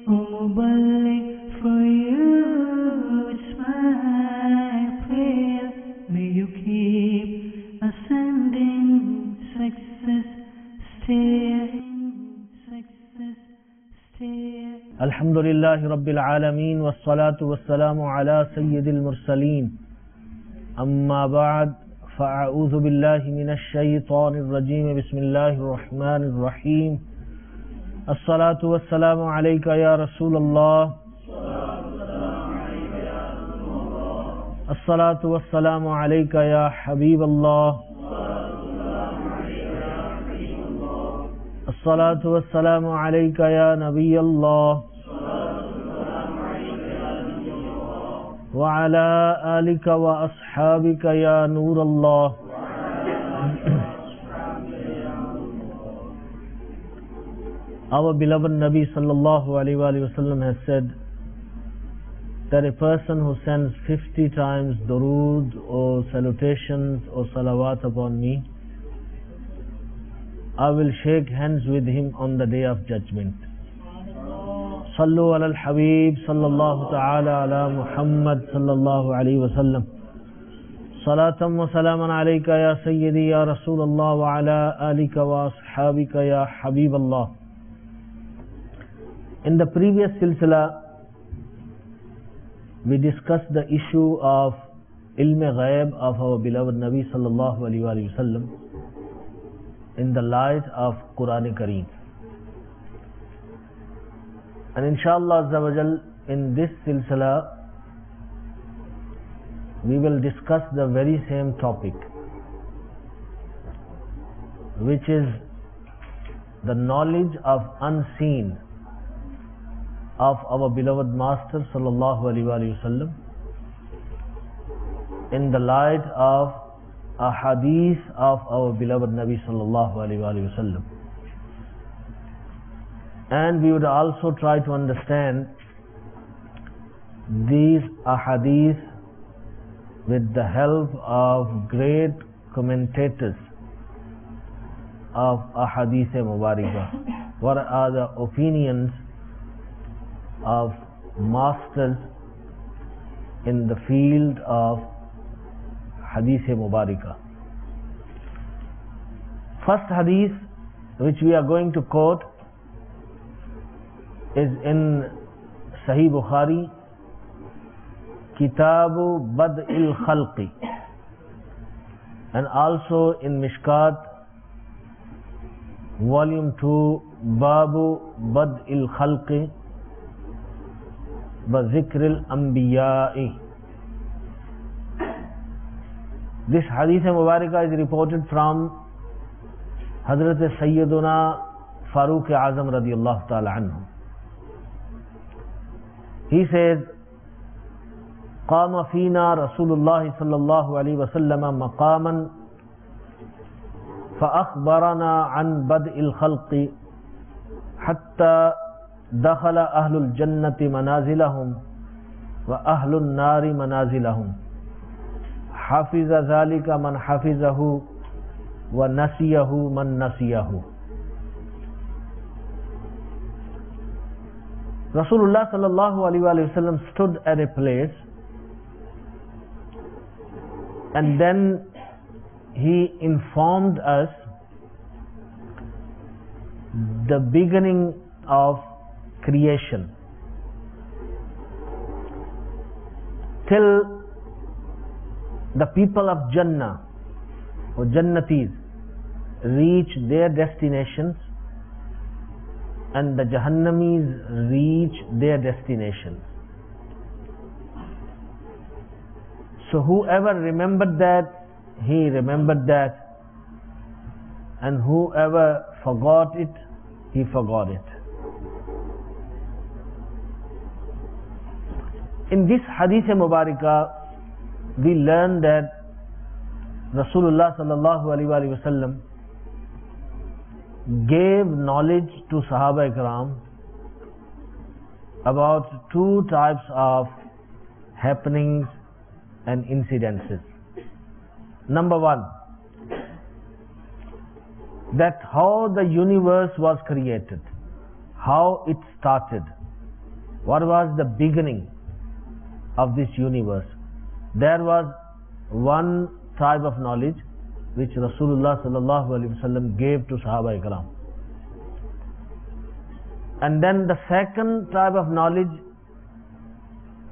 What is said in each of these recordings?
Mubarak for you, it's my prayer. May you keep ascending success stair. Alhamdulillahi Rabbil Alameen, wassalatu wassalamu ala Sayyidil Mursaleen. Amma ba'd, fa'a'udhu billahi minash shaytanir rajeem. Bismillahir Rahmanir Rahim. As-salatu wassalamu alayka ya Rasulallah. As-salatu wassalamu alayka ya Habiballah. As-salatu wassalamu alayka ya Nabiyallah. Wa ala alika wa ashabika ya Nurallah. Our beloved Nabi sallallahu alayhi wa sallam has said that a person who sends 50 times durood or salutations or salawat upon me, I will shake hands with him on the day of judgment. Sallu ala al-Habib sallallahu ta'ala ala Muhammad sallallahu alayhi wa sallam. Salatan wa salaman alayka ya Sayyidi ya Rasulallah wa ala alika wa ashabika ya Habiballah. In the previous silsila, we discussed the issue of ilm-e-ghaib of our beloved Nabi sallallahu alayhi wa sallam in the light of Quran Kareem. And inshallah Azza wa Jal, in this silsila, we will discuss the very same topic, which is the knowledge of unseen of our beloved Master sallallahu alaihi wasallam in the light of a hadith of our beloved Nabi sallallahu alaihi wasallam. And we would also try to understand these ahadith with the help of great commentators of ahadith mubarakah. What are the opinions of masters in the field of hadith mubarakah? First hadith which we are going to quote is in Sahih Bukhari, Kitabu Bad'il Khalqi, and also in Mishkat, Volume 2, Babu Bad'il Khalqi wa Zikril Anbiya'i. This hadith mubarakah is reported from Hazrat Sayyiduna Farooq Azam radiyallahu ta'ala anhu. He says, قام فينا رسول الله صلى الله عليه وسلم مقاما فأخبرنا عن بدء الخلق حتى دخل أهل الجنة منازلهم وأهل النار منازلهم حفظ ذلك من حفظه ونسيه من نسيه. Rasulullah sallallahu alaihi wasallam stood at a place, and then he informed us the beginning of creation till the people of Jannah or Jannatis reach their destinations and the Jahannamis reach their destinations. So whoever remembered that, he remembered that, and whoever forgot it, he forgot it. In this hadith mubarakah, we learn that Rasulullah sallallahu alaihi wasallam gave knowledge to Sahaba Ikram about two types of happenings and incidences. Number one, that how the universe was created, how it started, What was the beginning of this universe? There was one type of knowledge which Rasulullah sallallahu alaihi wasallam gave to Sahaba Ikram. And then the second type of knowledge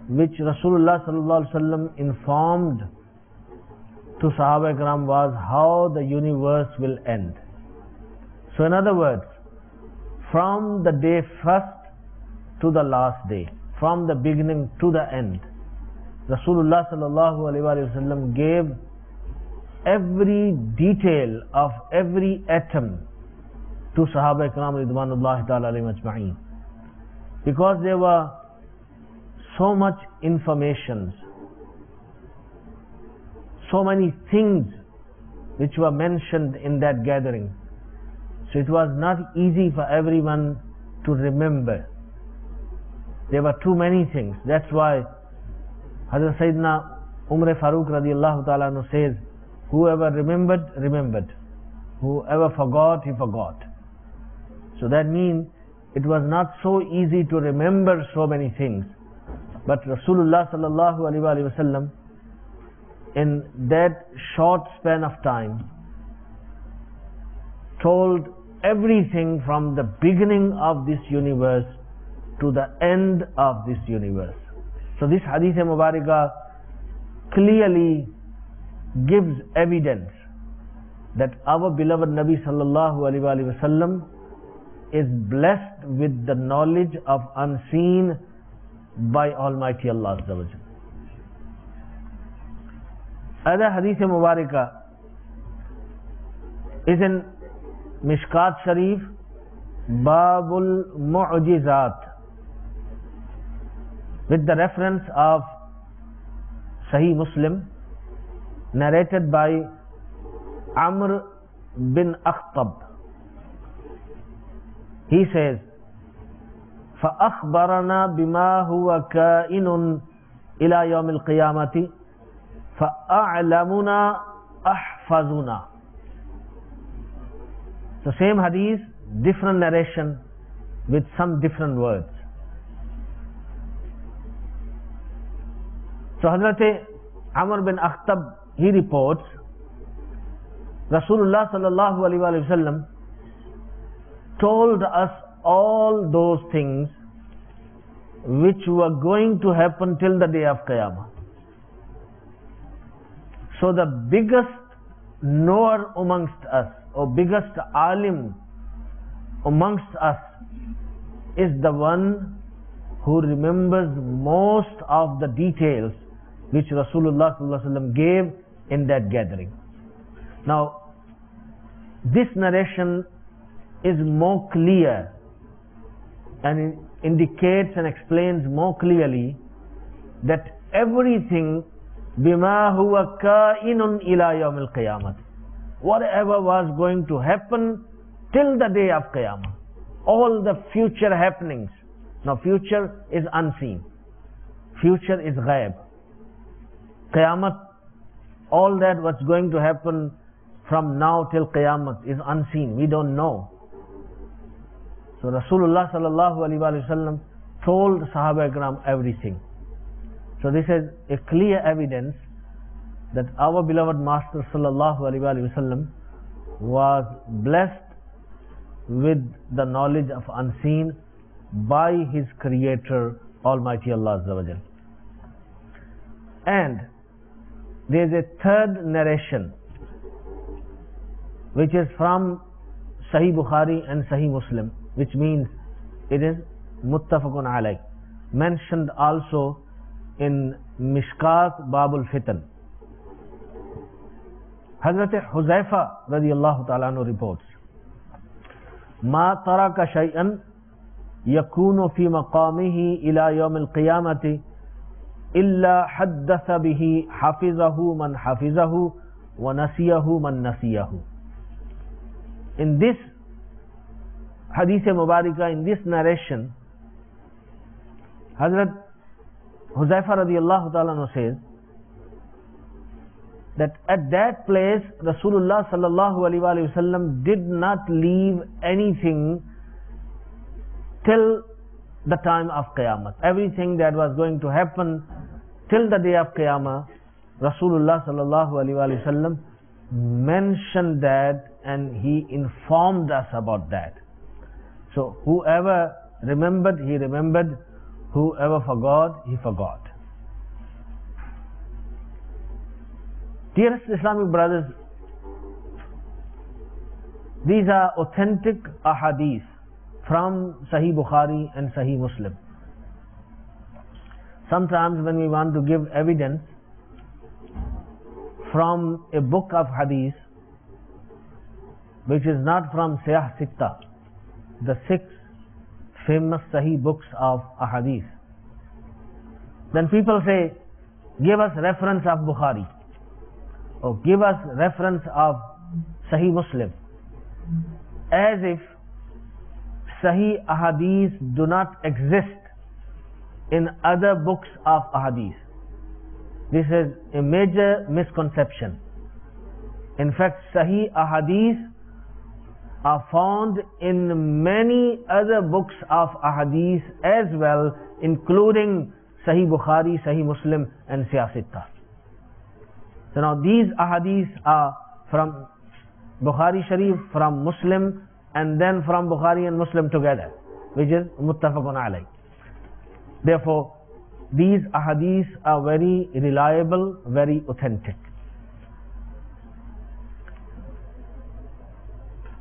which Rasulullah sallallahu alaihi wasallam informed to Sahaba Ikram was how the universe will end. So in other words, from the day first to the last day, from the beginning to the end, Rasulullah sallallahu alaihi wasallam gave every detail of every atom to Sahaba Ikram ridwanullahi ta'ala alayhim ajma'een, because there were so much information, so many things which were mentioned in that gathering. So it was not easy for everyone to remember. There were too many things. That's why Hazrat Sayyidina Umar Farooq radiallahu ta'ala anhu says, whoever remembered, remembered. Whoever forgot, he forgot. So that means it was not so easy to remember so many things. But Rasulullah sallallahu alaihi wasallam, in that short span of time, told everything from the beginning of this universe to the end of this universe. So this hadith Mubarakah clearly gives evidence that our beloved Nabi sallallahu alaihi wasallam is blessed with the knowledge of unseen by Almighty Allah Azza wa Jalla. Other hadith Mubarakah is in Mishkat Sharif, Babul Mu'jizat, with the reference of Sahih Muslim, narrated by Amr bin Akhtab. He says, فَأَخْبَرَنَا بِمَا هُوَ كَائِنٌ إِلَى يَوْمِ الْقِيَامَةِ فَأَعْلَمُنَا أَحْفَظُنَا. So same hadith, different narration with some different words. So Hazrat Amr bin Akhtab, he reports, Rasulullah sallallahu alaihi wasallam told us all those things which were going to happen till the day of Qiyamah. So the biggest knower amongst us, or biggest alim amongst us, is the one who remembers most of the details which Rasulullah sallallahu alaihi wasallam gave in that gathering. Now, this narration is more clear and it indicates and explains more clearly that everything bima huwa kainun ila yawm al-qiyamah, whatever was going to happen till the day of Qiyamah, all the future happenings. Now future is unseen, future is ghaib. Qiyamah, all that what's going to happen from now till Qiyamah is unseen, we don't know. So Rasulullah sallallahu alaihi wasallam told Sahaba Ikram everything. So this is a clear evidence that our beloved Master sallallahu alaihi wasallam was blessed with the knowledge of unseen by his Creator, Almighty Allah Azza wa Jal. And there is a third narration which is from Sahih Bukhari and Sahih Muslim, which means it is muttafaqun alayh, mentioned also in Mishkat Babul Fitan. Hazrat Huzaifa radiyallahu ta'ala anhu reports, Ma taraka shay'an yakunu fi maqamihi ila yawm al-qiyamati illa haddatha bihi hafizahu man hafizahu wa nasiyahu man nasiyahu. In this Hadith Mubarakah, in this narration, Hazrat Huzaifa radiyallahu ta'ala anhu says that at that place Rasulullah sallallahu alaihi wasallam did not leave anything till the time of Qiyamah. Everything that was going to happen till the day of Qiyamah, Rasulullah sallallahu alaihi wasallam mentioned that and he informed us about that. So whoever remembered, he remembered. Whoever forgot, he forgot. Dearest Islamic brothers, these are authentic ahadith from Sahih Bukhari and Sahih Muslim. Sometimes when we want to give evidence from a book of hadith which is not from Siyah Sitta, the 6 famous Sahih books of ahadith, then people say, give us reference of Bukhari or give us reference of Sahih Muslim, as if Sahih ahadith do not exist in other books of ahadith. This is a major misconception. In fact, Sahih ahadith are found in many other books of ahadith as well, including Sahih Bukhari, Sahih Muslim and Siyah Sitta. So now these ahadith are from Bukhari Sharif, from Muslim, and then from Bukhari and Muslim together, which is muttafaqun alayh. Therefore, these ahadith are very reliable, very authentic.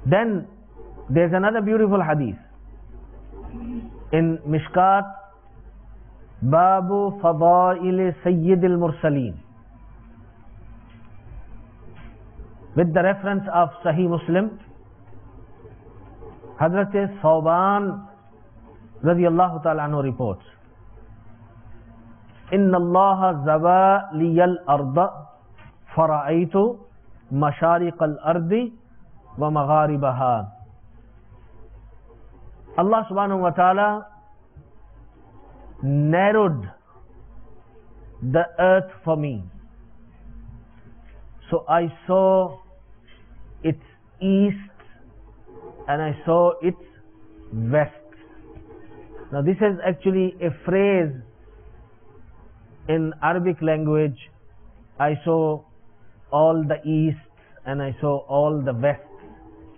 Then there's another beautiful hadith in Mishkat, Babu Fadail Sayyid al-Mursaleen, with the reference of Sahih Muslim. Hazrat Thawban radiyallahu ta'ala anhu reports, Inna Allah zawa liyal arda fara'aytu mashariq al-ardi wa magharibaha. Allah subhanahu wa ta'ala narrowed the earth for me. So I saw its east and I saw its west. Now this is actually a phrase in Arabic language. I saw all the east and I saw all the west.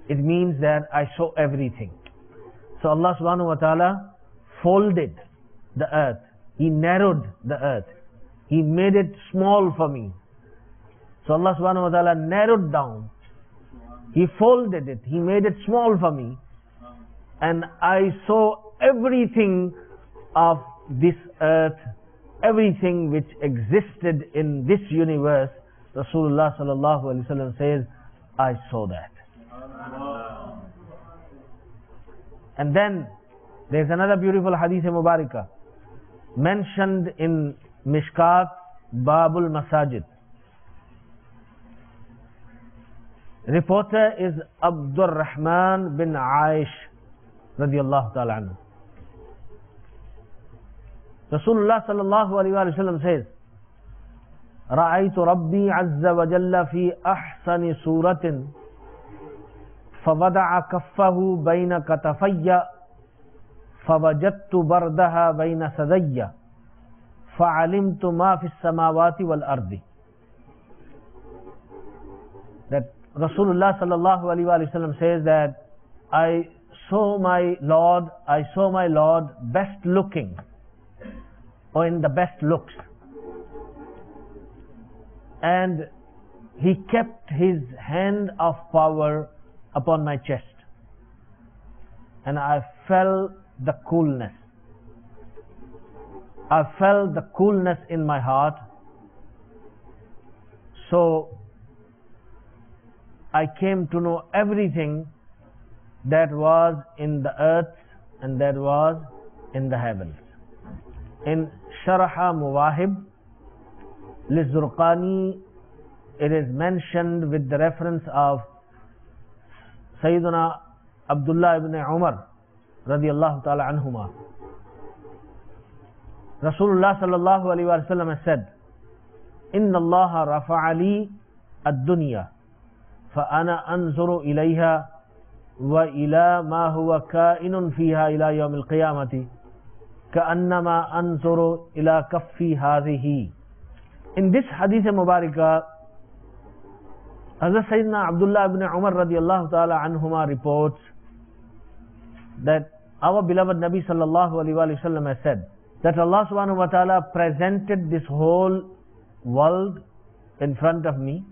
It means that I saw everything. So Allah subhanahu wa ta'ala folded the earth. He narrowed the earth. He made it small for me. So Allah subhanahu wa ta'ala narrowed down. He folded it. He made it small for me. And I saw everything of this earth, everything which existed in this universe. Rasulullah sallallahu alaihi wasallam says, I saw that. And then there's another beautiful hadith Mubarakah mentioned in Mishkat, Babul Masajid. Reporter is Abdul Rahman bin Aish radiyallahu ta'ala anhu. Rasulullah sallallahu alayhi wa sallam says, رأيت ربي عز وجل في أحسن سورة فوضع كفه بين كتفي فوجدت بردها بين ثدي فعلمت ما في السماوات والأرض. That Rasulullah sallallahu alaihi wasallam says that I saw my Lord best looking, or in the best looks, and he kept his hand of power upon my chest, and I felt the coolness. I felt the coolness in my heart. So I came to know everything that was in the earth and that was in the heavens. In Sharaha Muwahib Lizurqani, it is mentioned with the reference of Sayyiduna Abdullah ibn Umar radiyallahu ta'ala anhuma. Rasulullah sallallahu alayhi wa sallam has said, Inna Allah rafa'ali ad-dunya فأنا أنظر إليها وإلى ما هو كائن فيها إلى يوم القيامة كأنما أنظر إلى كفي هذه. In this hadith Mubarakah, Hazrat Sayyidina Abdullah ibn Umar radiallahu ta'ala anhuma reports that our beloved Nabi sallallahu alayhi wa sallam has said that Allah subhanahu wa ta'ala presented this whole world in front of me,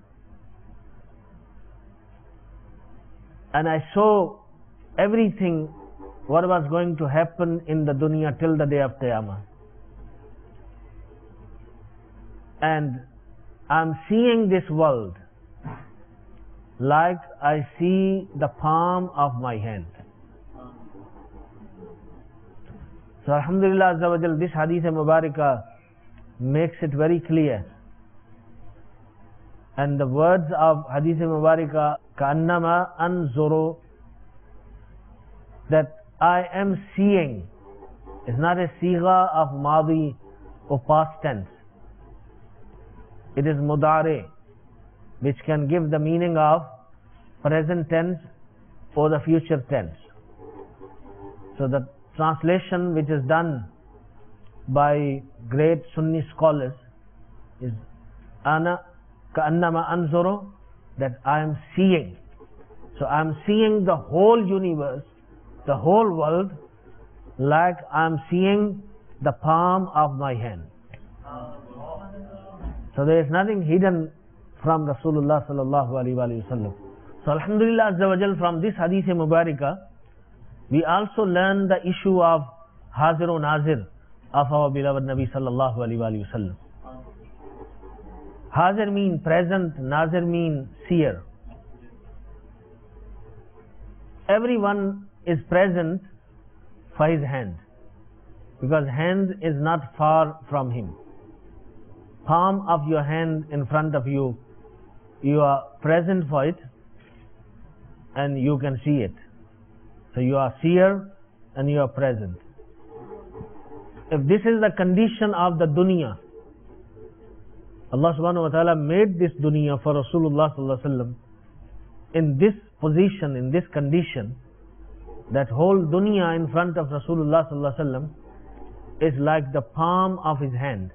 and I saw everything what was going to happen in the dunya till the day of Qiyamah. And I'm seeing this world like I see the palm of my hand. So Alhamdulillah Azza wa Jal, this hadith Mubarakah makes it very clear. And the words of hadith Mubarakah, كَأَنَّمَا أَنْزُرُ, that I am seeing, is not a sigha of madi or past tense. It is mudare, which can give the meaning of present tense or the future tense. So the translation which is done by great Sunni scholars is ana ka'annama anzuru, that I am seeing. So I am seeing the whole universe, the whole world, like I am seeing the palm of my hand. So there is nothing hidden from Rasulullah sallallahu alaihi wasallam. So Alhamdulillah Azza wa Jal, from this hadith Mubarakah, we also learn the issue of Hazir o Nazir of our beloved Nabi sallallahu alaihi wasallam. Hazir mean present, Nazir mean seer. Everyone is present for his hand, because hand is not far from him. Palm of your hand in front of you, you are present for it and you can see it. So you are seer and you are present. If this is the condition of the dunya, Allah subhanahu wa ta'ala made this dunya for Rasulullah sallallahu alaihi wasallam in this position, in this condition, that whole dunya in front of Rasulullah sallallahu alaihi wasallam is like the palm of his hand.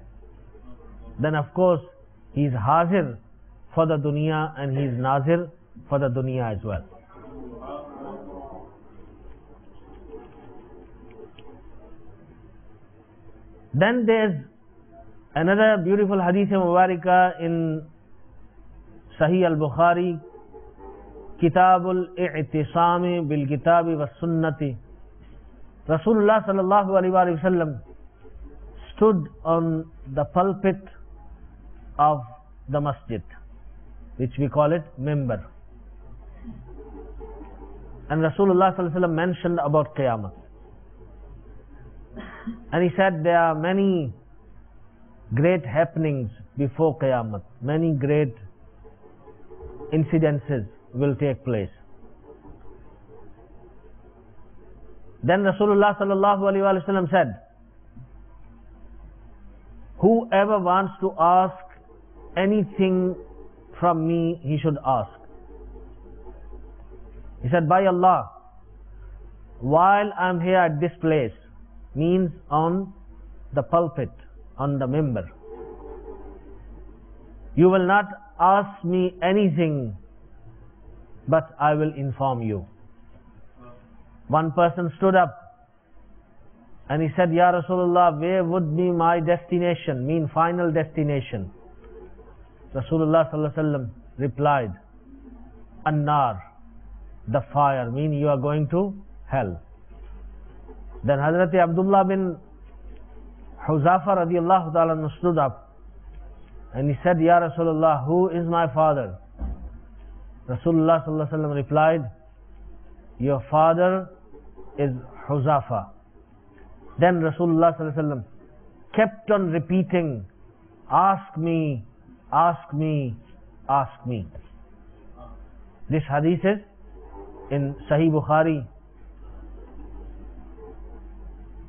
Then of course he is hazir for the dunya and he is nazir for the dunya as well. Then there's another beautiful hadith Mubarakah in Sahih al-Bukhari, Kitabul I'tisami bil Kitabi was Sunnati. Rasulullah sallallahu alaihi wasallam stood on the pulpit of the masjid, which we call it mimbar. And Rasulullah sallallahu alaihi wasallam mentioned about Qiyamah. And he said there are many great happenings before Qiyamah. Many great incidences will take place. Then Rasulullah sallallahu alaihi wasallam said, whoever wants to ask anything from me, he should ask. He said, by Allah, while I am here at this place, means on the pulpit, on the mimbar, you will not ask me anything, but I will inform you. One person stood up and he said, Ya Rasulullah, where would be my destination, mean final destination? Rasulullah sallallahu alaihi wasallam replied, An-nar, the fire, mean you are going to hell. Then Hazrat Abdullah bin Huzafa radiallahu ta'ala stood up and he said, Ya Rasulullah, who is my father? Rasulullah sallallahu alaihi wasallam replied, your father is Huzafa. Then Rasulullah sallallahu alaihi wasallam kept on repeating, ask me, ask me, ask me. This hadith is in Sahih Bukhari.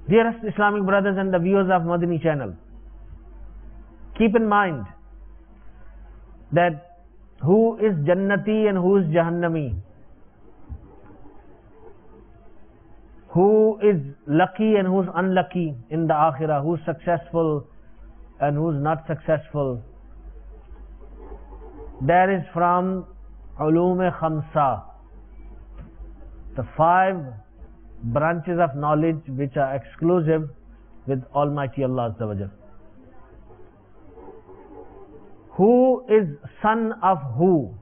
Dearest Islamic brothers and the viewers of Madani channel, keep in mind that who is Jannati and who is Jahannami. who is lucky and who's unlucky in the akhirah, who's successful and who's not successful. That is from Ulum Khamsa, the 5 branches of knowledge which are exclusive with Almighty Allah Azza wa Jal. Who is son of who?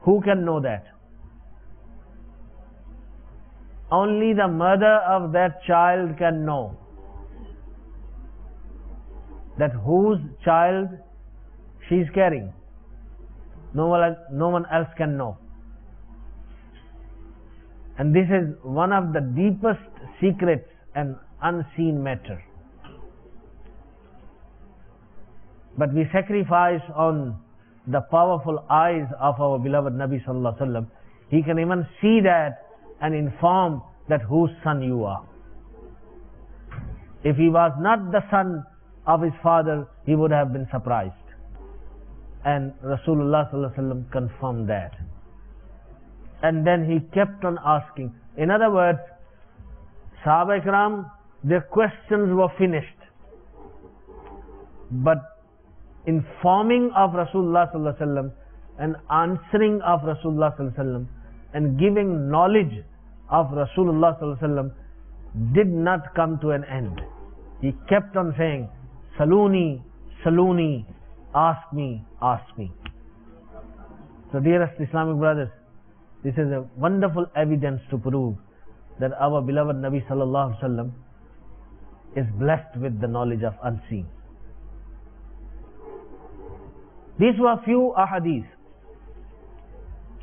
Who can know that? Only the mother of that child can know that whose child she is carrying. No one else can know. And this is one of the deepest secrets and unseen matter. But we sacrifice on the powerful eyes of our beloved Nabi Sallallahu Alaihi Wasallam. He can even see that and inform that whose son you are. If he was not the son of his father, he would have been surprised. And Rasulullah Sallallahu Alaihi Wasallam confirmed that. And then he kept on asking. In other words, Sahaba Ikram, their questions were finished. But informing of Rasulullah Sallallahu Alaihi Wasallam and answering of Rasulullah Sallallahu Alaihi Wasallam and giving knowledge of Rasulullah Sallallahu Alaihi Wasallam did not come to an end. He kept on saying, Saluni, Saluni, ask me, ask me. So dearest Islamic brothers, this is a wonderful evidence to prove that our beloved Nabi Sallallahu Alaihi Wasallam is blessed with the knowledge of unseen. These were few ahadith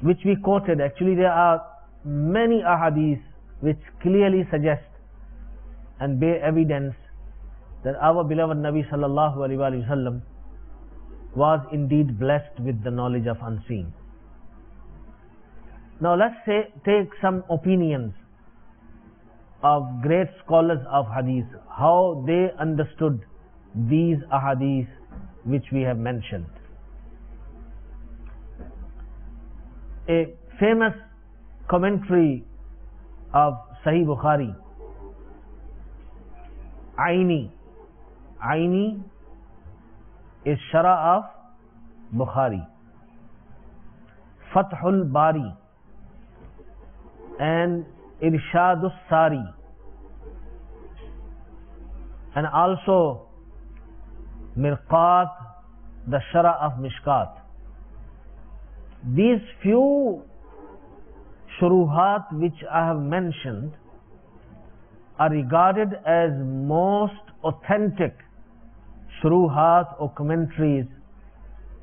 which we quoted. Actually, there are many ahadith which clearly suggest and bear evidence that our beloved Nabi Sallallahu Alaihi Wasallam was indeed blessed with the knowledge of unseen. Now let's take some opinions of great scholars of hadith, how they understood these ahadith which we have mentioned. A famous commentary of Sahih Bukhari, Aini is Shara of Bukhari, Fathul Bari and Irshadus Sari, and also Mirqat, the Shara of Mishkat. These few shuruhat which I have mentioned are regarded as most authentic shuruhat or commentaries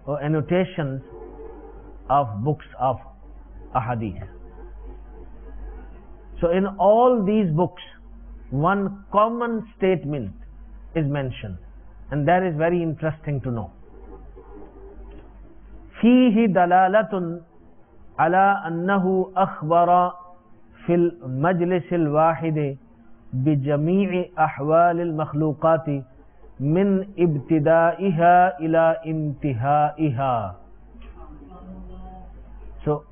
or annotations of books of ahadith. So in all these books, one common statement is mentioned, and that is very interesting to know. فيه دلالة على أنه أخبر في المجلس الواحد بجميع أحوال المخلوقات من ابتدائها إلى انتهائها. So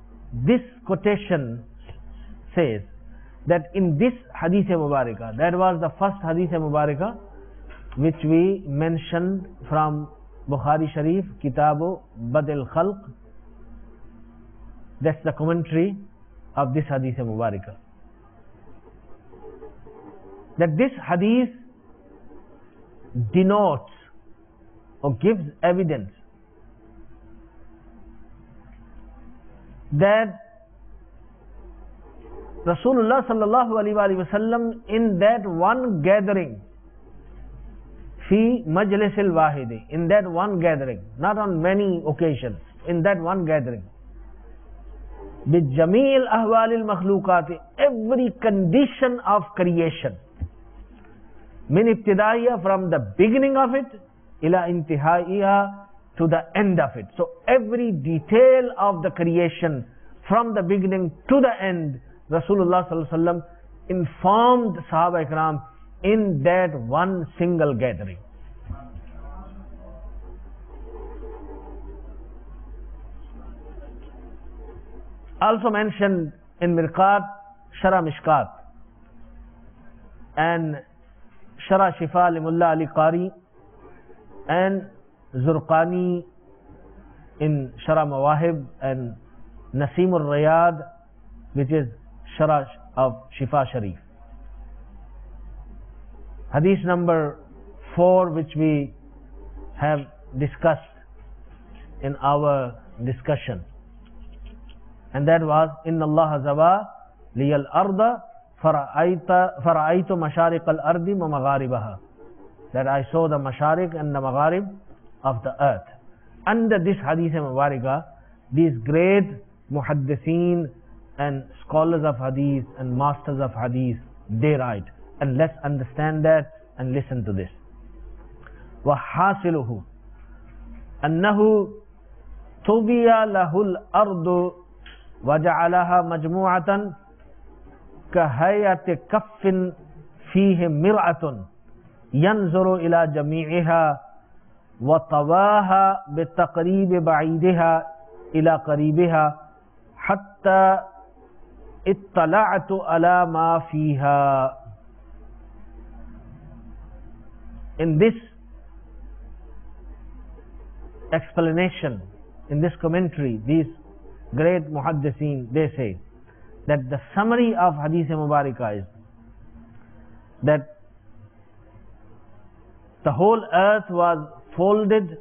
this quotation says that in this Hadith Mubarakah, that was the first Hadith Mubarakah which we mentioned from Bukhari Sharif, Kitabu Badil Khalq. That's the commentary of this Hadith Mubarakah. That this Hadith denotes or gives evidence that Rasulullah Sallallahu Alaihi Wasallam in that one gathering, fi majlis al-wahidi, in that one gathering, not on many occasions, in that one gathering, bi jameel ahwal al-makhluqat, every condition of creation, min ibtidaiya, from the beginning of it, ila intihaiya, to the end of it. So every detail of the creation from the beginning to the end, Rasulullah Sallallahu Alaihi Wasallam informed Sahaba Ikram in that one single gathering. Also mentioned in Mirqat Shara Mishkat and Shara Shifa li Mullah Ali Qari and Zurqani in Shara Mawahib and Nasim al-Riyad, which is Shara of Shifa Sharif. Hadith number 4, which we have discussed in our discussion, and that was Inna Allah zawa liyal arda fara'aytu mashariq al-ardi wa magharibaha, that I saw the mashariq and the magharib of the earth. Under this hadith mubarakah, these great muhaddithin and scholars of hadith and masters of hadith, they write, and let's understand that and listen to this. وَحَاصِلُهُ أَنَّهُ طُوِيَ لَهُ الْأَرْضُ وَجَعَلَهَا مَجْمُوعَةً كَهَيَّةِ كَفٍّ فِيهِ مِرْعَةٌ يَنْظُرُ إِلَى جَمِيعِهَا وَطَوَاهَا بِتَقْرِيبِ بَعِيدِهَا إِلَى قَرِيبِهَا حَتَّى اطَّلَعْتُ عَلَى مَا فِيهَا. In this explanation, in this commentary, these great muhaddithin, they say that the summary of Hadith Mubarakah is that the whole earth was folded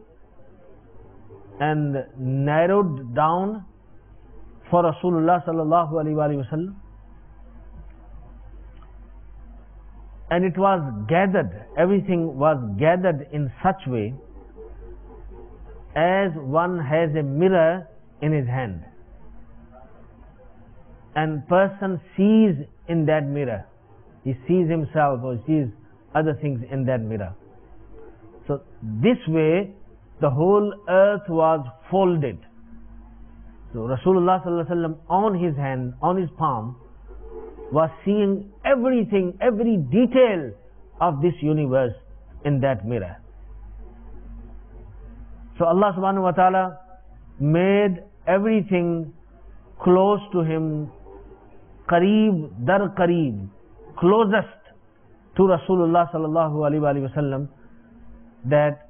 and narrowed down for Rasulullah sallallahu alaihi wasallam, and it was gathered, everything was gathered in such way as one has a mirror in his hand, and person sees in that mirror, he sees himself or sees other things in that mirror. So this way the whole earth was folded. So Rasulullah sallallahu alaihi wasallam on his hand, on his palm, was seeing everything, every detail of this universe in that mirror. So Allah subhanahu wa ta'ala made everything close to him, qareeb dar qareeb, closest to Rasulullah sallallahu alaihi wasallam, that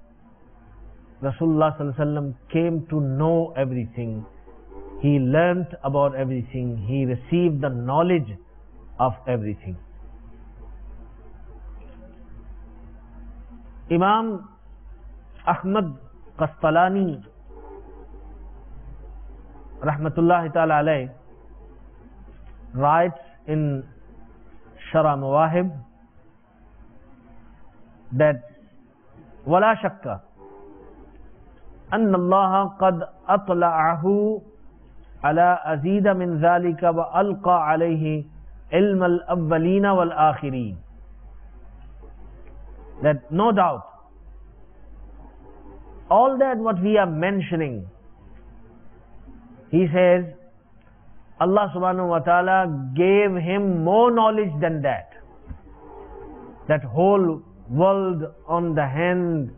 Rasulullah sallallahu alaihi wasallam came to know everything. He learnt about everything. He received the knowledge of everything. Imam Ahmad Qastalani rahmatullahi ta'ala alayh writes in Shara Mawahib that ولا شك أن الله قد أطلعه على أزيد من ذلك وألقى عليه علم الأولين والآخرين. That no doubt all that what we are mentioning, he says Allah subhanahu wa ta'ala gave him more knowledge than that. That whole world on the hand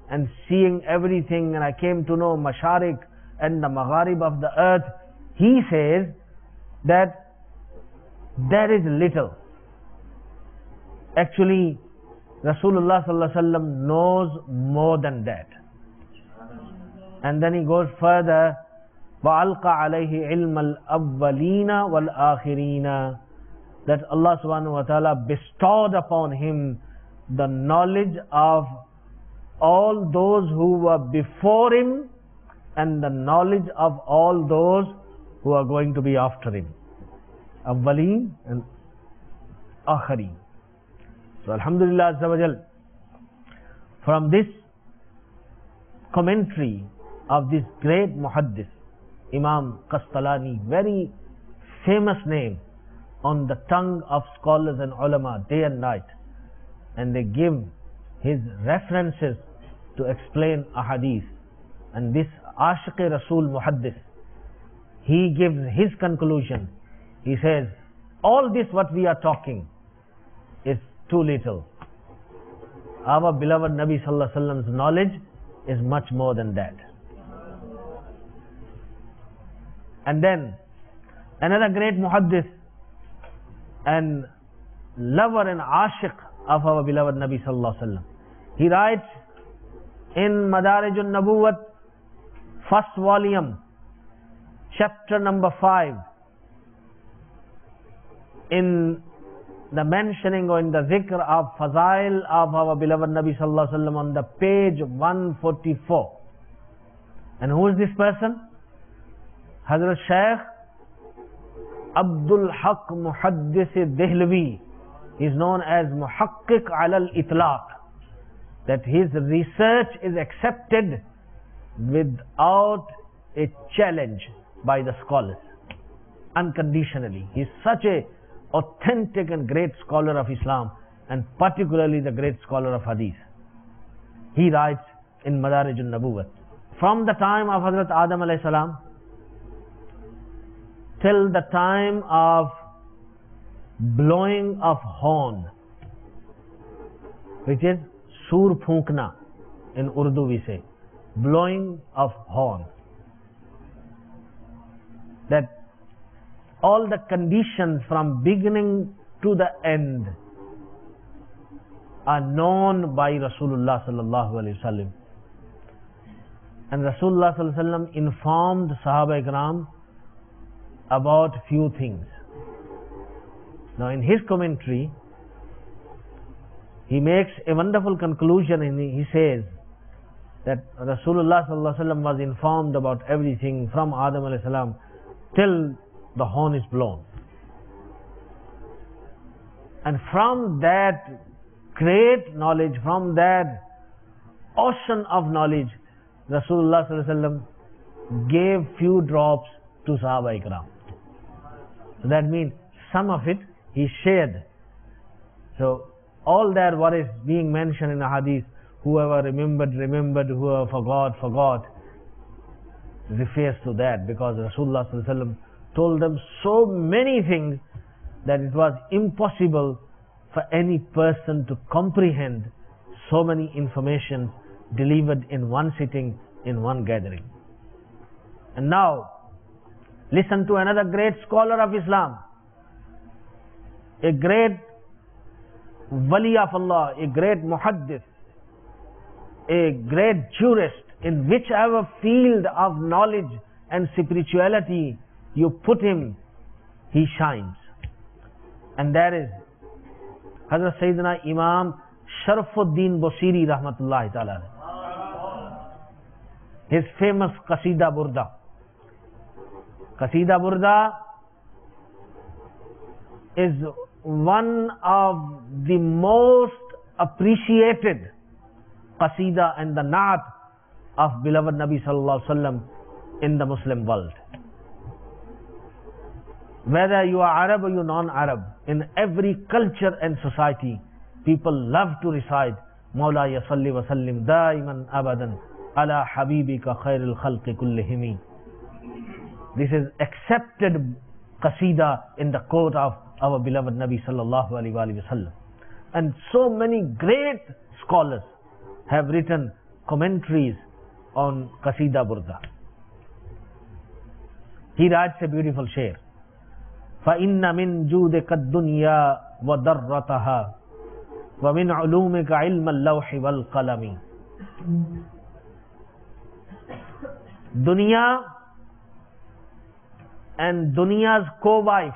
and seeing everything, and I came to know Mashariq and the Magharib of the earth. He says that there is little. Actually, Rasulullah sallallahu alaihi wasallam knows more than that. And then he goes further, وَأَلْقَى عَلَيْهِ عِلْمَ الْأَوَّلِينَ وَالْآخِرِينَ, that Allah subhanahu wa ta'ala bestowed upon him the knowledge of all those who were before him and the knowledge of all those who are going to be after him. Awwaleen and Akhareen. So Alhamdulillah Azza wa Jal, from this commentary of this great muhaddith, Imam Qastalani, very famous name on the tongue of scholars and ulama day and night, and they give his references to explain ahadith. And this Ashiq Rasul Muhaddith, he gives his conclusion. He says, all this what we are talking is too little. Our beloved Nabi Sallallahu Alaihi Wasallam's knowledge is much more than that. And then another great muhaddith, and lover and ashiq of our beloved Nabi sallallahu alaihi wasallam. He writes in Madarij al-Nabuwat, first volume, chapter number 5, in the mentioning or in the zikr of Fazail of our beloved Nabi sallallahu alaihi wasallam on the page 144. And who is this person? Hazrat Shaykh Abdul Haq Muhaddis Dehlvi. He is known as Muhaqqiq ala al-Itlaq. That his research is accepted without a challenge by the scholars, unconditionally. He is such a authentic and great scholar of Islam, and particularly the great scholar of Hadith. He writes in Madarij al-Nabuwat, from the time of Hazrat Adam alayhi salam till the time of blowing of horn, which is Sur Phunkna in Urdu we say, blowing of horn, that all the conditions from beginning to the end are known by Rasulullah sallallahu alaihi wasallam. And Rasulullah sallallahu alaihi wasallam informed Sahaba Ikram about few things. Now in his commentary, he makes a wonderful conclusion, and he says that Rasulullah sallallahu alaihi wasallam was informed about everything from Adam alayhi salam till the horn is blown. And from that great knowledge, from that ocean of knowledge, Rasulullah sallallahu alaihi wasallam gave few drops to Sahaba Ikram. So that means some of it he shared. So all that what is being mentioned in the hadith, whoever remembered, whoever forgot, refers to that, because Rasulullah sallallahu alaihi wasallam told them so many things that it was impossible for any person to comprehend so many information delivered in one sitting, in one gathering. And now, listen to another great scholar of Islam, a great wali of Allah, a great muhaddith, a great jurist in whichever field of knowledge and spirituality you put him, he shines. And that is Hazrat Sayyidina Imam Sharafuddin Busiri rahmatullahi ta'ala. His famous Qasida Burda. Qasida Burda is one of the most appreciated Qasida and the Naat of beloved Nabi sallallahu alaihi wasallam in the Muslim world. Whether you are Arab or you are non-Arab, in every culture and society, people love to recite Mawla ya salli wa sallim daiman abadan ala habibika khairil khalqi kullihimi. This is accepted Qasida in the court of our beloved Nabi sallallahu alaihi wasallam. And so many great scholars have written commentaries on Qasida Burda. He writes a beautiful share. فَإِنَّ مِن جُودِكَ الدُّنْيَا وَضَرَّتَهَا وَمِنْ عُلُومِكَ عِلْمَ اللَّوْحِ وَالْقَلَمِ. Dunya and Dunya's co-wife.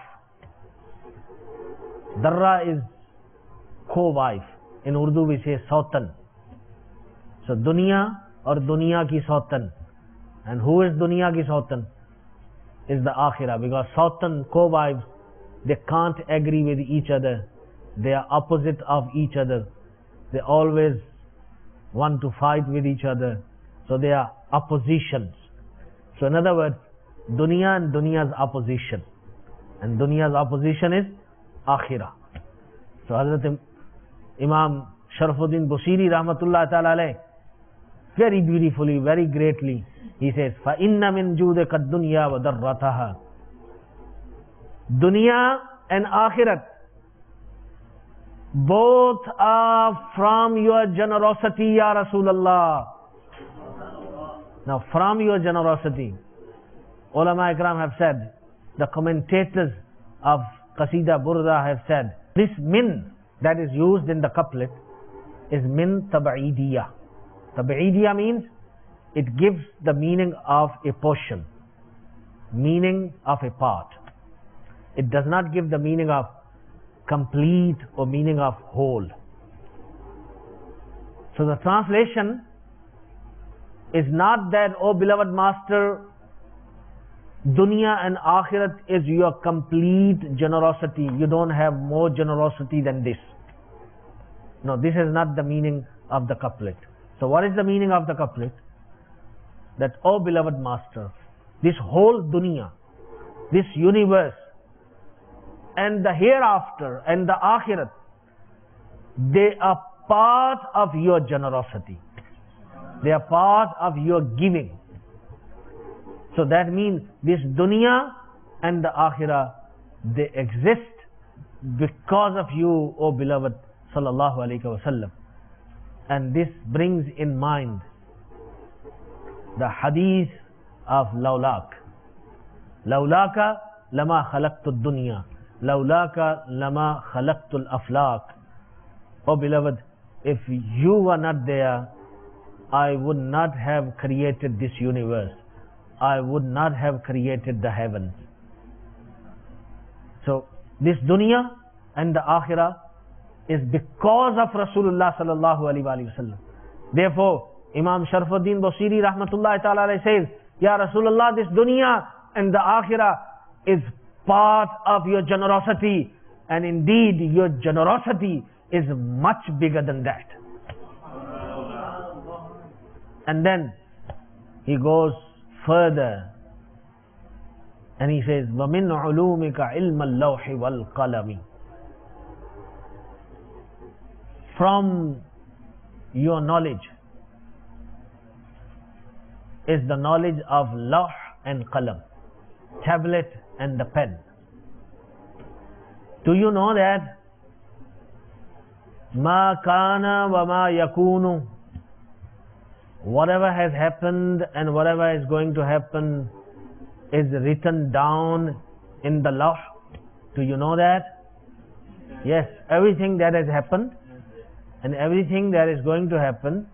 Darra is co-wife. In Urdu we say Sautan. So Dunya or Dunya ki Sautan. And who is Dunya ki Sautan? Is the Akhirah, because Sautan, co-wives, they can't agree with each other. They are opposite of each other. They always want to fight with each other. So they are oppositions. So in other words, Dunya and Dunya's opposition. And Dunya's opposition is Akhirah. So Hazrat Imam Sharafuddin Busiri rahmatullah ta'ala alayh, very beautifully, very greatly, he says, فَإِنَّ مِن جُودِكَ الدُّنْيَا وَضَرَّتَهَا. Dunya and Akhirat, both are from your generosity, Ya Rasulullah. Now, from your generosity, Ulama Ikram have said, the commentators of Qasida Burda have said, this min that is used in the couplet is min tab'idiyah. Tab'idiyah means it gives the meaning of a portion, meaning of a part. It does not give the meaning of complete or meaning of whole. So the translation is not that, oh beloved master, dunya and akhirat is your complete generosity. You don't have more generosity than this. No, this is not the meaning of the couplet. So what is the meaning of the couplet? That, oh beloved master, this whole dunya, this universe, and the hereafter and the akhirat, they are part of your generosity. They are part of your giving. So that means this dunya and the akhirah, they exist because of you, O beloved sallallahu alaihi wasallam. And this brings in mind the hadith of Laulak. Laulaka lama khalaqtu dunya, Laulaka lama khalaqtu al-aflaq. O beloved, if you were not there, I would not have created this universe. I would not have created the heavens. So this dunya and the akhirah is because of Rasulullah sallallahu alaihi wasallam. Therefore, Imam Sharafuddin Busiri rahmatullahi ta'ala says, Ya Rasulullah, this dunya and the akhirah is part of your generosity, and indeed your generosity is much bigger than that. And then he goes further and he says, وَمِنْ عُلُومِكَ عِلْمَ اللَّوْحِ وَالْقَلَمِ. From your knowledge is the knowledge of lawh and qalam, tablet and the pen. Do you know that ma kana wa ma yakunu, whatever has happened and whatever is going to happen is written down in the lawh? Do you know that? Yes, everything that has happened and everything that is going to happen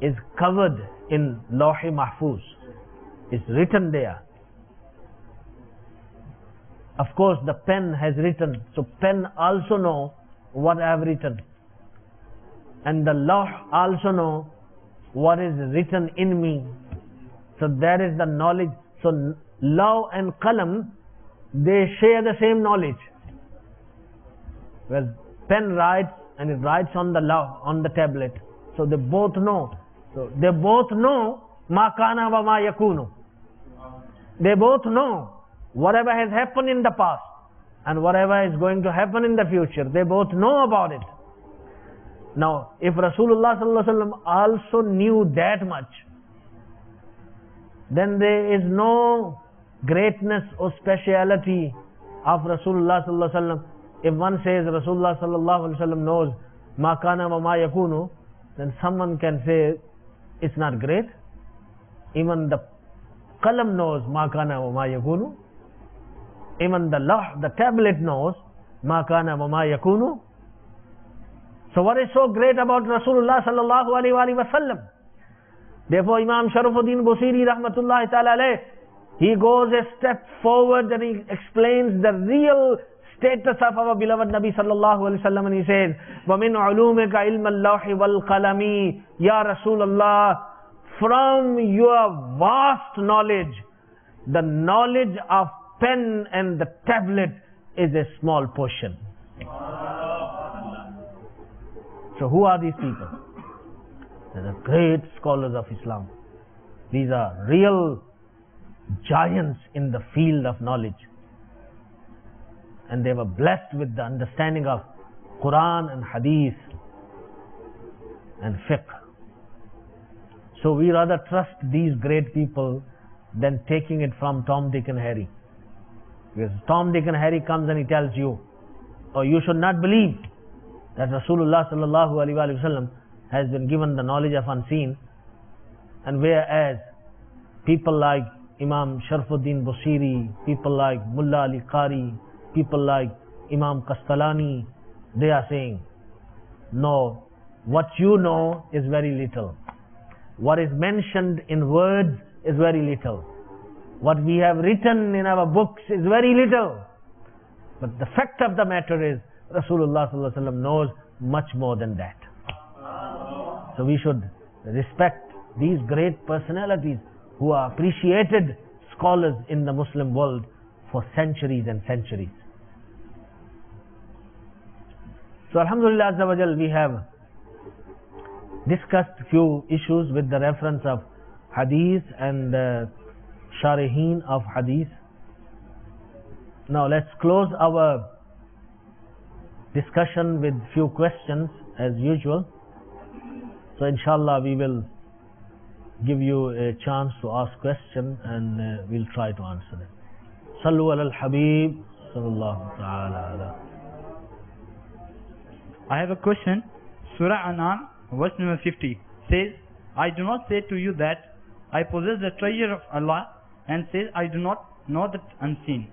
is covered in Lawh Mahfuz. It's written there. Of course, the pen has written, so pen also know what I have written, and the Lawh also know what is written in me. So that is the knowledge. So Lawh and Qalam, they share the same knowledge. Well, pen writes and it writes on the Lawh, on the tablet. So they both know. So they both know ma kana wa ma yakunu. They both know whatever has happened in the past and whatever is going to happen in the future. They both know about it. Now, if Rasulullah sallallahu alaihi wasallam also knew that much, then there is no greatness or speciality of Rasulullah sallallahu alaihi wasallam. If one says Rasulullah sallallahu alaihi wasallam knows ma kana wa ma yakunu, then someone can say it's not great. Even the qalam knows ma kana wa ma yakunu. Even the lawh, the tablet knows ma kana wa ma yakunu. So what is so great about Rasulullah sallallahu alaihi wasallam? Therefore, Imam Sharafuddin Busiri rahmatullahi ta'ala alayh, he goes a step forward and he explains the real status of our beloved Nabi sallallahu alaihi wasallam, and he says, وَمِنْ عُلُومِكَ عِلْمَ اللَّوْحِ وَالْقَلَمِ. Ya Rasulullah, from your vast knowledge, the knowledge of pen and the tablet is a small portion. So who are these people? They're the great scholars of Islam. These are real giants in the field of knowledge. And they were blessed with the understanding of Quran and Hadith and Fiqh. So we rather trust these great people than taking it from Tom, Dick and Harry. Because Tom, Dick and Harry comes and he tells you, oh, you should not believe that Rasulullah sallallahu alaihi wasallam has been given the knowledge of unseen. And whereas people like Imam Sharafuddin Busiri, people like Mullah Ali Qari, people like Imam Kastalani, they are saying, no, what you know is very little. What is mentioned in words is very little. What we have written in our books is very little. But the fact of the matter is, Rasulullah sallallahu alaihi wasallam knows much more than that. So we should respect these great personalities who are appreciated scholars in the Muslim world for centuries and centuries. So Alhamdulillah Azza wa Jal, we have discussed few issues with the reference of hadith and shariheen of hadith. Now let's close our discussion with few questions as usual. So inshallah we will give you a chance to ask questions and we'll try to answer them. Sallu ala al-Habib sallallahu ta'ala ala. I have a question. Surah An'am, verse number 50 says, I do not say to you that I possess the treasure of Allah, and says, I do not know the unseen.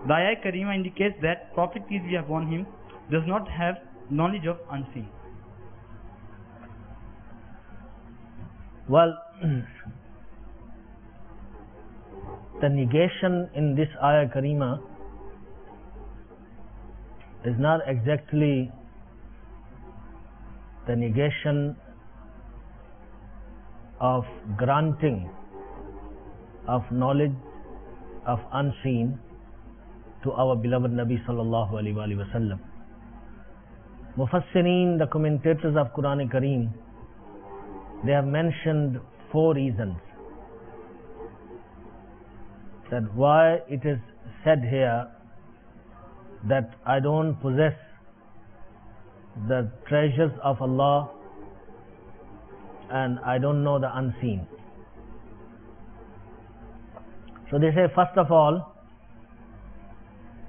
The ayah Karima indicates that Prophet peace be upon him does not have knowledge of unseen. Well, the negation in this ayah Karima is not exactly the negation of granting of knowledge of unseen to our beloved Nabi sallallahu alaihi wasallam. Mufassirin, the commentators of Quran Kareem, they have mentioned 4 reasons that why it is said here that I don't possess the treasures of Allah and I don't know the unseen. So they say, first of all,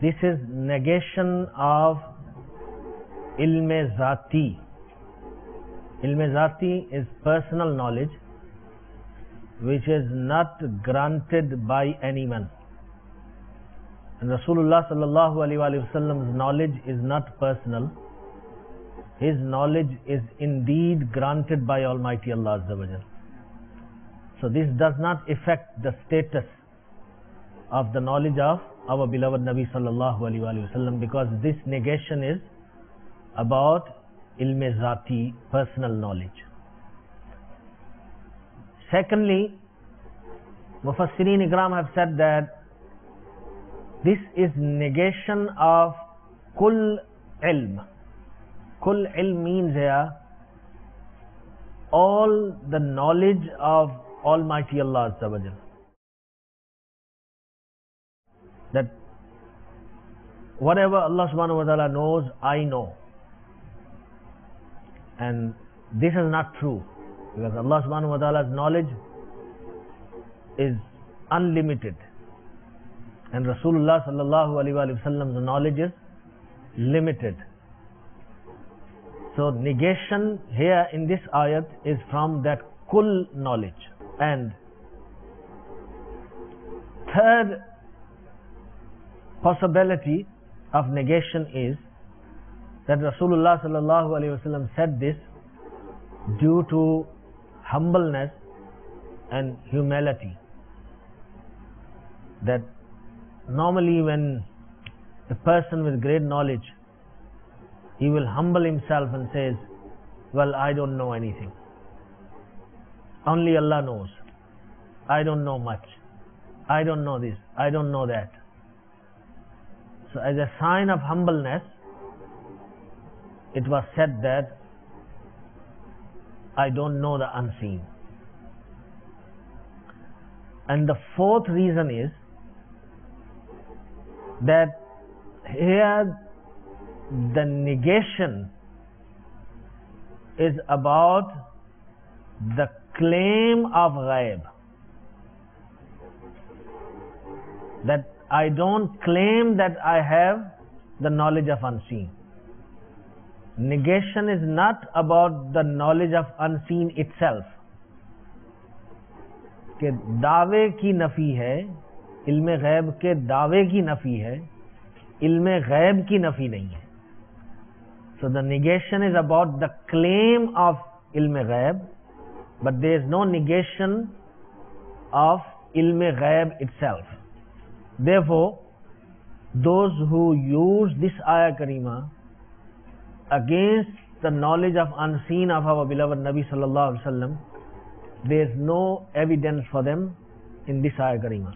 this is negation of ilm zati. Ilm zati is personal knowledge which is not granted by anyone. And Rasulullah sallallahu alaihi wasallam's knowledge is not personal. His knowledge is indeed granted by Almighty Allah Azza wa Jal. So this does not affect the status of the knowledge of our beloved Nabi sallallahu alaihi wasallam, because this negation is about ilm zati, personal knowledge. Secondly, Mufassirin Ikram have said that this is negation of kull ilm. Kull ilm means here all the knowledge of Almighty Allah Azza wa Jal. That whatever Allah subhanahu wa ta'ala knows, I know. And this is not true, because Allah subhanahu wa ta'ala's knowledge is unlimited and Rasulullah sallallahu alaihi wasallam's knowledge is limited. So negation here in this ayat is from that kull knowledge. And third possibility of negation is that Rasulullah sallallahu alaihi wasallam said this due to humbleness and humility. That normally when a person with great knowledge, he will humble himself and says, well, I don't know anything. Only Allah knows. I don't know much. I don't know this. I don't know that. So as a sign of humbleness, it was said that I don't know the unseen. And the fourth reason is that here the negation is about the claim of ghaib. That I don't claim that I have the knowledge of unseen. Negation is not about the knowledge of unseen itself. कि दावे की नफी है, इल्म गैब के दावे की नफी है, ilme ghaib ki nafi nahi hai. So the negation is about the claim of ilme ghaib, but there is no negation of ilme ghaib itself. Therefore, those who use this ayah karima against the knowledge of unseen of our beloved Nabi sallallahu alaihi wasallam, there is no evidence for them in this ayah karima.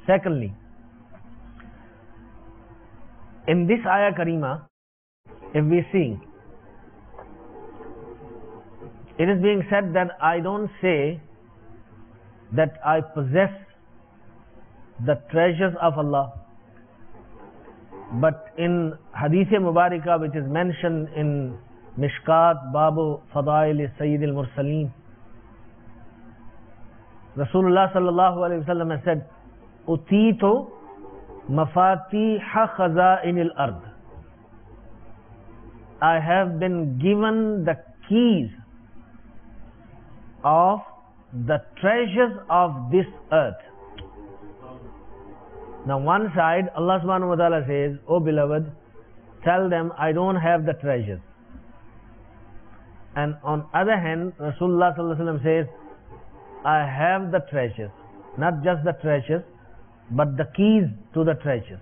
Secondly, in this ayah karima, if we see, it is being said that I don't say that I possess the treasures of Allah, but in Hadith Mubarakah, which is mentioned in Mishkat Babu Fadail Sayyid al-Mursaleen, Rasulullah sallallahu alayhi wa sallam has said, Utitu mafatiha khaza'in al-ard. I have been given the keys of the treasures of this earth. Now one side, Allah subhanahu wa ta'ala says, O beloved, tell them I don't have the treasures. And on other hand, Rasulullah sallallahu alaihi wasallam says, I have the treasures. Not just the treasures, but the keys to the treasures.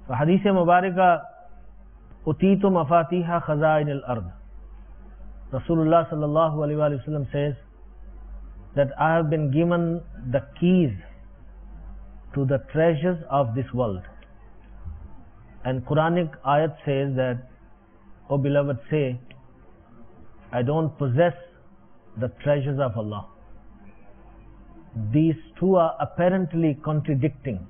So Hadith Mubarakah, Utitu mafatiha khaza'in al-ard. Rasulullah sallallahu alaihi wasallam says that I have been given the keys to the treasures of this world. And Quranic ayat says that, O beloved, say, I don't possess the treasures of Allah. These two are apparently contradicting,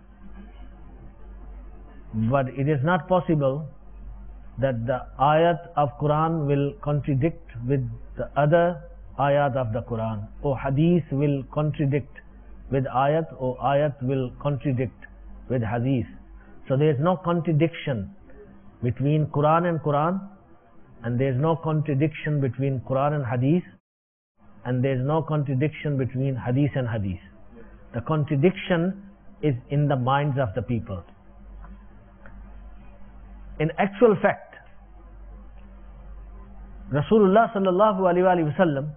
but it is not possible that the ayat of Quran will contradict with the other ayat of the Quran, or hadith will contradict with ayat, or ayat will contradict with hadith. So there is no contradiction between Quran and Quran, and there is no contradiction between Quran and hadith, and there is no contradiction between hadith and hadith. The contradiction is in the minds of the people. In actual fact, Rasulullah sallallahu alaihi wasallam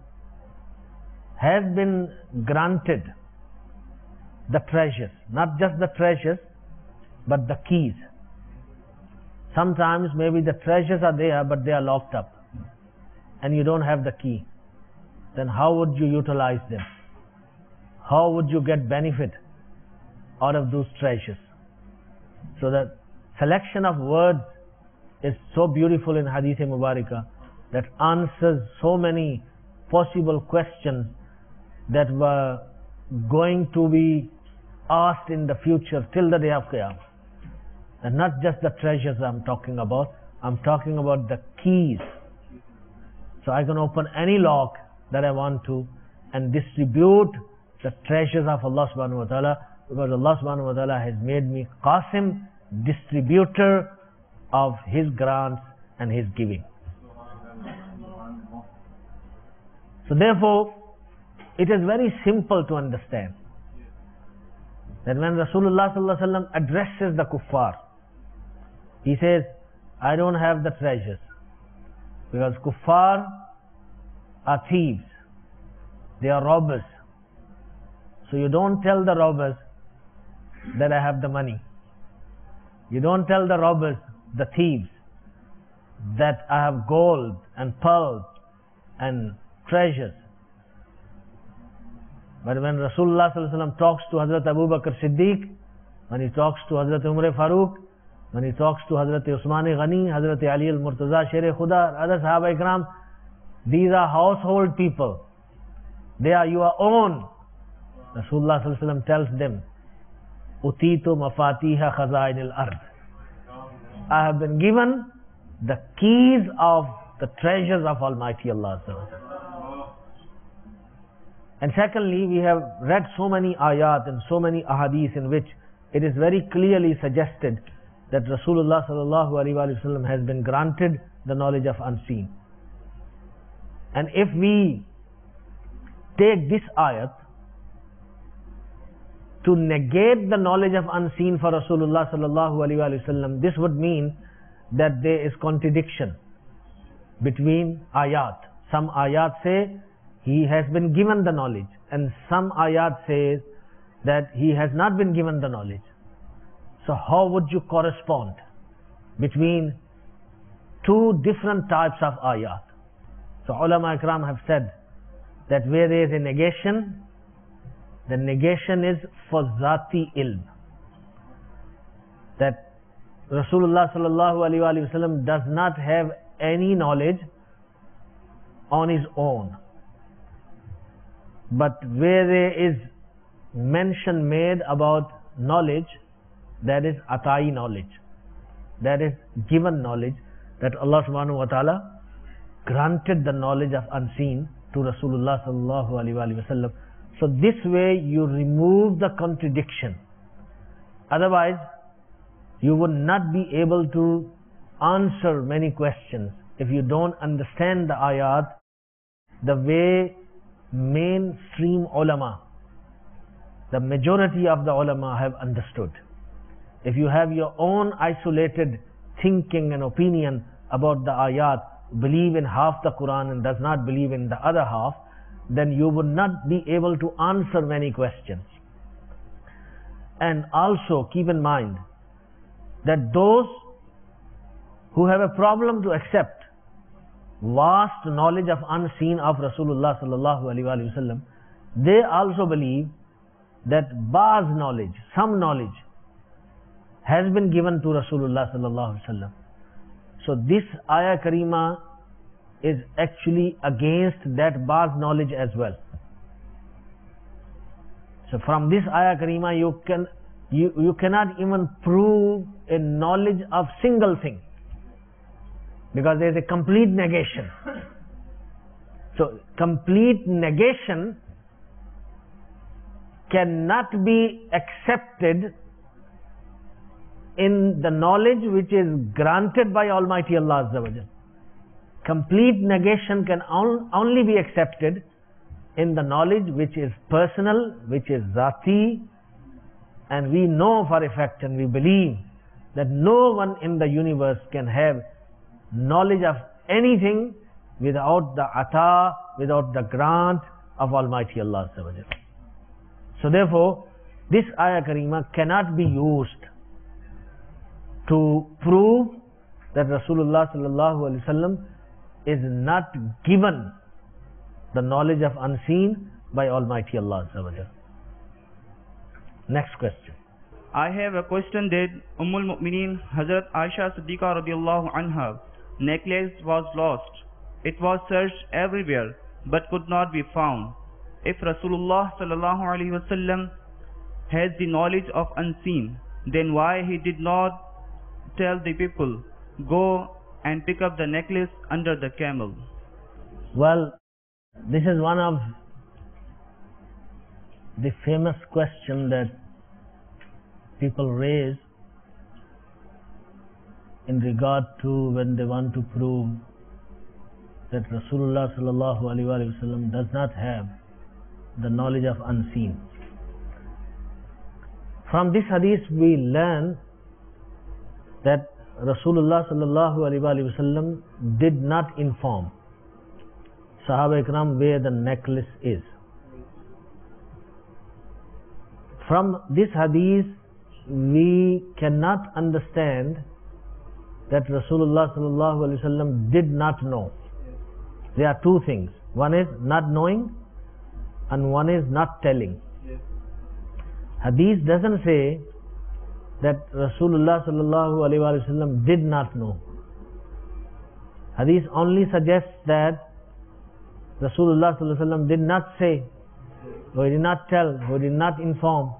has been granted the treasures, not just the treasures, but the keys. Sometimes maybe the treasures are there, but they are locked up, and you don't have the key. Then how would you utilize them? How would you get benefit out of those treasures? So the selection of words is so beautiful in Hadith Mubarakah that answers so many possible questions that were going to be asked in the future till the day of Qiyamah. And not just the treasures I'm talking about the keys. So I can open any lock that I want to and distribute the treasures of Allah subhanahu wa ta'ala, because Allah subhanahu wa ta'ala has made me Qasim, distributor of His grants and His giving. So therefore, it is very simple to understand that when Rasulullah sallallahu alaihi wasallam addresses the kuffar, he says, I don't have the treasures, because kuffar are thieves, they are robbers. So you don't tell the robbers that I have the money. You don't tell the robbers, the thieves, that I have gold and pearls and treasures. But when Rasulullah sallallahu alaihi wasallam talks to Hazrat Abu Bakr Siddiq, when he talks to Hazrat Umar Farooq, when he talks to Hazrat Usman Ghani, Hazrat Ali al-Murtaza Sher Khuda, other Sahaba Ikram, these are household people. They are your own. Rasulullah sallallahu alaihi wasallam tells them, Utitu mafatiha khaza'in al-ard. I have been given the keys of the treasures of Almighty Allah. And secondly, we have read so many ayat and so many ahadith in which it is very clearly suggested that Rasulullah sallallahu alaihi wasallam has been granted the knowledge of unseen. And if we take this ayat to negate the knowledge of unseen for Rasulullah sallallahu alaihi wasallam, this would mean that there is contradiction between ayat. Some ayat say he has been given the knowledge, and some ayat says that he has not been given the knowledge. So how would you correspond between two different types of ayat? So ulama ikram have said that where there is a negation, the negation is for zati ilm, that Rasulullah sallallahu alaihi wasallam does not have any knowledge on his own. But where there is mention made about knowledge, that is atai knowledge, that is given knowledge, that Allah subhanahu wa ta'ala granted the knowledge of unseen to Rasulullah sallallahu alaihi wasallam. So this way you remove the contradiction. Otherwise you would not be able to answer many questions if you don't understand the ayat the way mainstream ulama, the majority of the ulama have understood. If you have your own isolated thinking and opinion about the ayat, believe in half the Quran and does not believe in the other half, then you would not be able to answer many questions. And also keep in mind that those who have a problem to accept vast knowledge of unseen of Rasulullah sallallahu alaihi wasallam, they also believe that ba'z knowledge, some knowledge has been given to Rasulullah sallallahu alaihi wasallam. So this ayah karima is actually against that ba'z knowledge as well. So from this ayah karima you cannot even prove a knowledge of single thing, because there is a complete negation. So complete negation cannot be accepted in the knowledge which is granted by Almighty Allah Azza wa Jal. Complete negation can only be accepted in the knowledge which is personal, which is zati, and we know for a fact and we believe that no one in the universe can have knowledge of anything without the ata, without the grant of Almighty Allah Azza wa Jal. So therefore this ayah karima cannot be used to prove that Rasulullah sallallahu alaihi wasallam is not given the knowledge of unseen by Almighty Allah Azza wa Jal. Next question. I have a question that Ummul Mu'mineen Hazrat Aisha Siddiqa radiallahu anha necklace was lost. It was searched everywhere but could not be found. If Rasulullah sallallahu alaihi wasallam has the knowledge of unseen, then why he did not tell the people, go and pick up the necklace under the camel? Well, this is one of the famous question that people raise in regard to when they want to prove that Rasulullah sallallahu alaihi wasallam does not have the knowledge of unseen. From this hadith we learn that Rasulullah sallallahu alaihi wasallam did not inform Sahaba Ikram where the necklace is. From this hadith we cannot understand that Rasulullah sallallahu alaihi wasallam did not know. There are two things. One is not knowing and one is not telling. Hadith doesn't say that Rasulullah sallallahu alaihi wasallam did not know. Hadith only suggests that Rasulullah sallallahu alaihi wasallam did not say, or did not tell, or did not inform.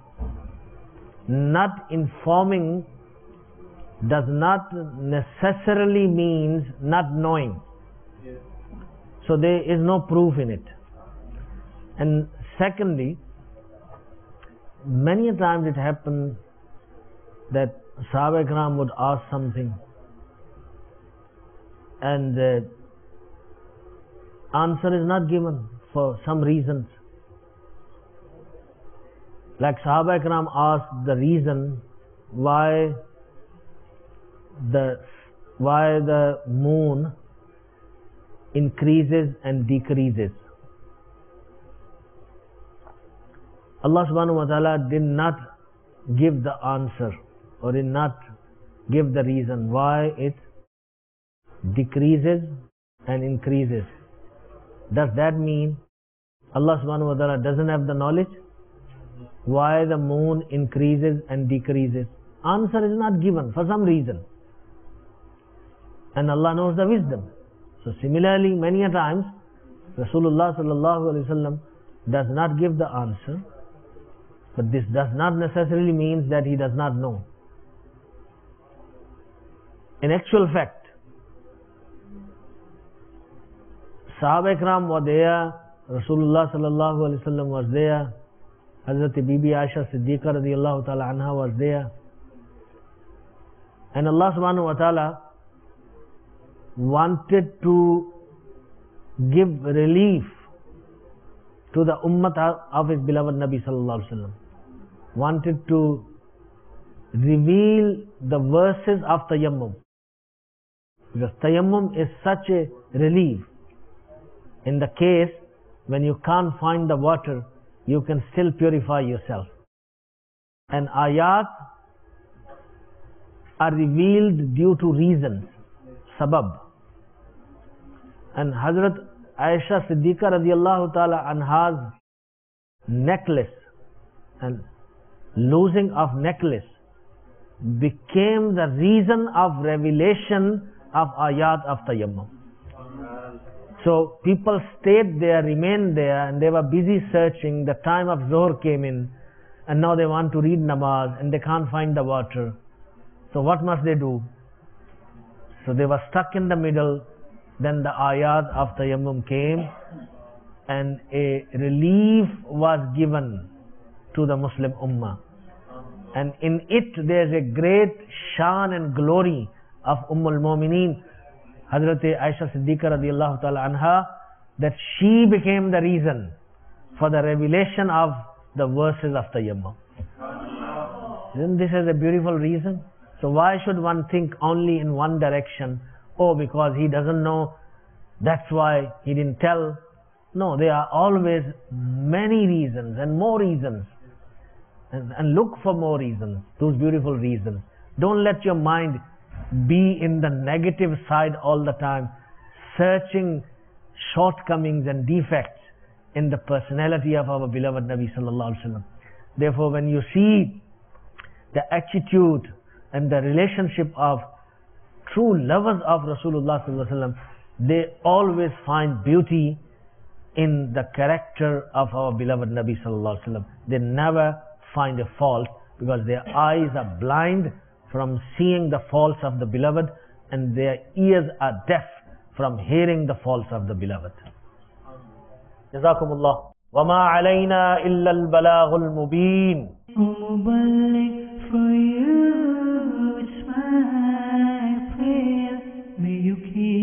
Not informing does not necessarily means not knowing. So there is no proof in it. And secondly, many times it happens that Sahaba Ikram would ask something and the answer is not given for some reasons. Like Sahaba Ikram asked the reason why the moon increases and decreases. Allah subhanahu wa ta'ala did not give the answer or did not give the reason why it decreases and increases. Does that mean Allah subhanahu wa ta'ala doesn't have the knowledge why the moon increases and decreases? Answer is not given for some reason. And Allah knows the wisdom. So similarly, many a times Rasulullah sallallahu alaihi wasallam does not give the answer, but this does not necessarily mean that he does not know. In actual fact, Sahaba Ikram were there, Rasulullah sallallahu alaihi wasallam was there, Hazrat Bibi Aisha Siddiqa radiyallahu ta'ala anha was there, and Allah subhanahu wa ta'ala wanted to give relief to the ummah of his beloved Nabi sallallahu alaihi wasallam, wanted to reveal the verses of tayammum, because tayammum is such a relief. In the case when you can't find the water, you can still purify yourself. And ayat are revealed due to reasons, sabab. And Hazrat Aisha Siddiqa radiyallahu ta'ala anha's necklace and losing of necklace became the reason of revelation of ayat of tayammum. So people stayed there, remained there, and they were busy searching. The time of Zohar came in, and now they want to read namaz, and they can't find the water. So what must they do? So they were stuck in the middle. Then the ayat of tayammum came, and a relief was given to the Muslim ummah. And in it there is a great shan and glory of al-Mu'mineen, Hazrat Aisha Siddiqa radiyallahu ta'ala anha, that she became the reason for the revelation of the verses of tayammum. Isn't this is a beautiful reason? So why should one think only in one direction? Oh, because he doesn't know, that's why he didn't tell. No, there are always many reasons and more reasons. And look for more reasons, those beautiful reasons. Don't let your mind be in the negative side all the time, searching shortcomings and defects in the personality of our beloved Nabi sallallahu alaihi wasallam. Therefore, when you see the attitude and the relationship of true lovers of Rasulullah sallallahu alaihi wasallam, they always find beauty in the character of our beloved Nabi sallallahu alaihi wasallam. They never find a fault, because their eyes are blind from seeing the faults of the beloved, and their ears are deaf from hearing the faults of the beloved. Jazakumullah. وَمَا عَلَيْنَا إِلَّا الْبَلَاغُ الْمُبِينَ. Mubarak for you, it's my prayer. May you keep